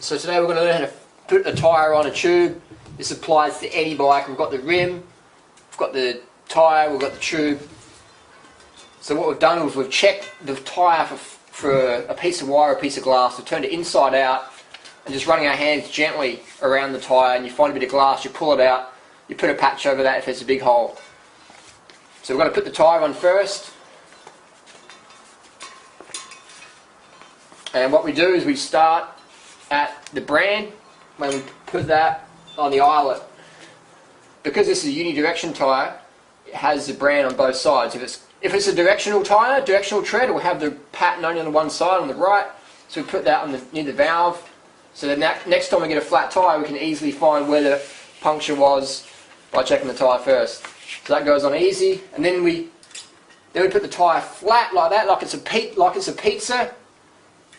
So today we're going to learn how to put a tyre on a tube. This applies to any bike. We've got the rim, we've got the tyre, we've got the tube. So what we've done is we've checked the tyre for a piece of wire or a piece of glass. We've turned it inside out and just running our hands gently around the tyre, and you find a bit of glass, you pull it out, you put a patch over that if there's a big hole. So we're going to put the tyre on first. And what we do is we start at the brand when we put that on the eyelet. Because this is a unidirection tyre, it has the brand on both sides. If it's a directional tyre, directional tread, it will have the pattern only on the one side, on the right. So we put that on near the valve. So that next time we get a flat tyre, we can easily find where the puncture was by checking the tyre first. So that goes on easy, and then we put the tyre flat like that, like it's a pizza.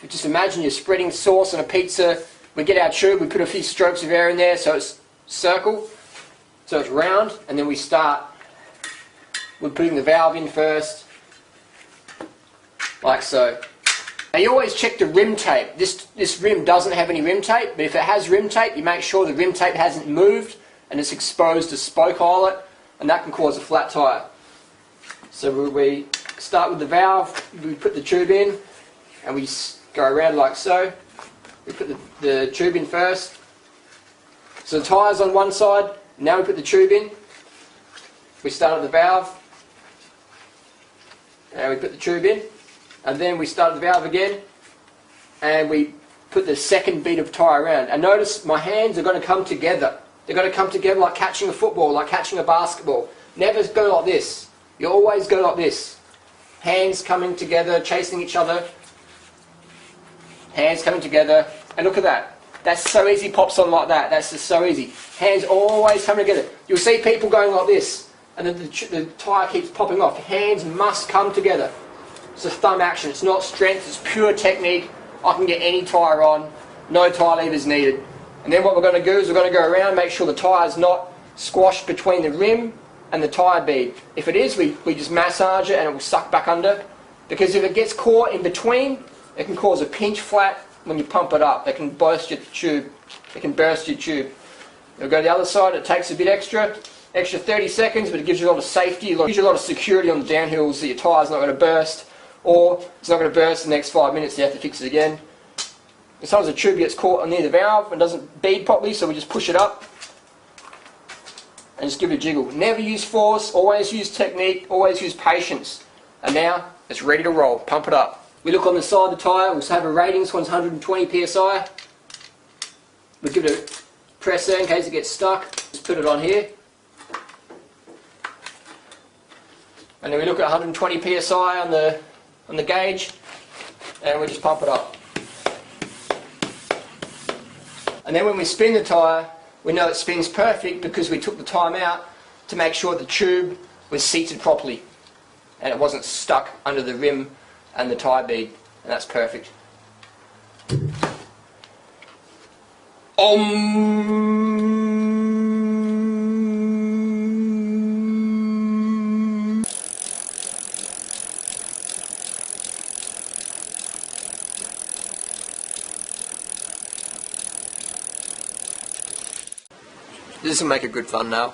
Just imagine you're spreading sauce on a pizza. We get our tube, we put a few strokes of air in there so it's circle, so it's round, and then we start with putting the valve in first, like so. Now you always check the rim tape. This rim doesn't have any rim tape, but if it has rim tape, you make sure the rim tape hasn't moved and it's exposed to spoke eyelet, and that can cause a flat tyre. So we start with the valve, we put the tube in, and we go around like so. We put the tube in first. So the tyre's on one side, now we put the tube in. We start at the valve, and we put the tube in, and then we start at the valve again, and we put the second bead of tyre around. And notice my hands are going to come together. They're going to come together like catching a football, like catching a basketball. Never go like this. You always go like this. Hands coming together, chasing each other. Hands coming together, and look at that. That's so easy, pops on like that. That's just so easy. Hands always coming together. You'll see people going like this, and then the tyre keeps popping off. Hands must come together. It's a thumb action. It's not strength, it's pure technique. I can get any tyre on, no tyre levers needed. And then what we're going to do is we're going to go around, make sure the tyre's not squashed between the rim and the tyre bead. If it is, we just massage it and it will suck back under. Because if it gets caught in between, it can cause a pinch flat when you pump it up. It can burst your tube. It can burst your tube. You'll go to the other side. It takes a bit extra 30 seconds, but it gives you a lot of safety. It gives you a lot of security on the downhills that your tyre's not going to burst, or it's not going to burst in the next 5 minutes. You have to fix it again. And sometimes the tube gets caught near the valve and doesn't bead properly, so we just push it up and just give it a jiggle. Never use force. Always use technique. Always use patience. And now it's ready to roll. Pump it up. We look on the side of the tyre, we'll have a rating, this one's 120 psi. We'll give it a press there in case it gets stuck. Just put it on here. And then we look at 120 psi on the gauge, and we just pump it up. And then when we spin the tyre, we know it spins perfect because we took the time out to make sure the tube was seated properly and it wasn't stuck under the rim and the tyre bead, and that's perfect. This will make a good thumbnail.